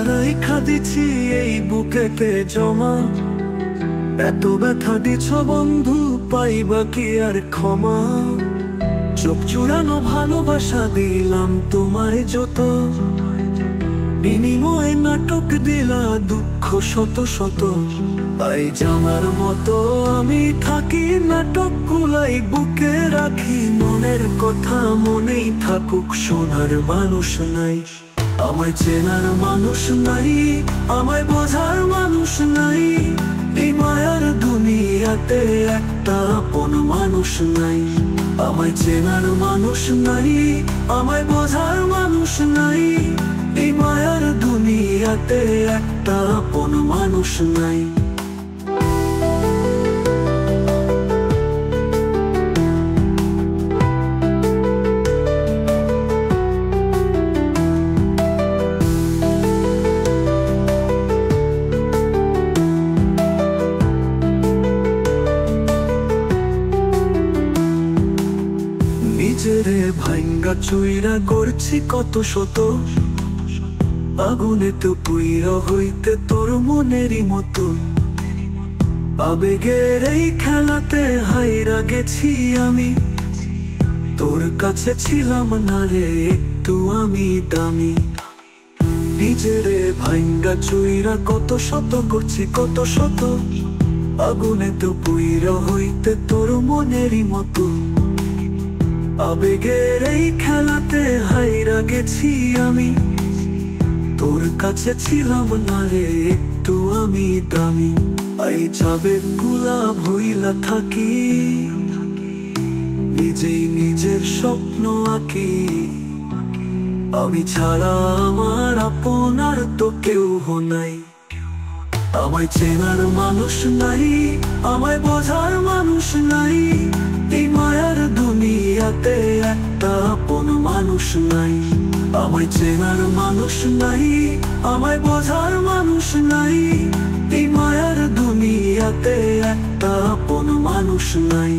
রাইখা দিছি এই বুকেতে জমা। এত ব্যথা দিছ বন্ধু, পাইবা কি আর ক্ষমা? চোখ জুড়ানো ভালোবাসা দিলাম তোমায় যত, বিনিময়ে নাটক দিলা দুঃখ শত শত। তাই জানার মতো আমি থাকি, নাটক গুলাই বুকে রাখি। মনের কথা মনেই থাকুক, শোনার মানুষ নাই, আমায় চেনার মানুষ নাই, আমায় বোঝার মানুষ নাই। এই মায়ার দুনিয়াতে একটা আপন মানুষ নাই, আমায় চেনার মানুষ নাই, আমায় বোঝার মানুষ নাই। এই মায়ার দুনিয়াতে একটা আপন মানুষ নাই। নিজেরে ভাঙ্গা চুইরা করছি কত শত, আগুনে তো পুইরা হইতে তোর মনেরই মতো। আবেগের এই খেলাতে হাইরা গেছি আমি, তোর কাছে ছিলাম না রে একটু আমি দামি। নিজেরে ভাঙ্গা চুইরা কত শত করছি কত শত, আগুনে তো পুইরা হইতে তোর মনেরই মতো। আবেগের এই খেলাতে হাইরা গেছি আমি, তোর কাছে ছিলাম না রে একটু আমি দামি। এই যাবেন গুলা ভুইলা থাকি, নিজেই নিজের স্বপ্ন আঁকি। আমি ছাড়া আমার আপনার তো কেউ নাই, আমায় চেনার মানুষ নাই, আমায় বোঝার মানুষ নাই। এই মায়ার দুনিয়াতে একটা আপন মানুষ নাই, আমায় চেনার মানুষ নাই, আমায় বোঝার মানুষ নাই। এই মায়ার দুনিয়াতে একটা আপন মানুষ নাই।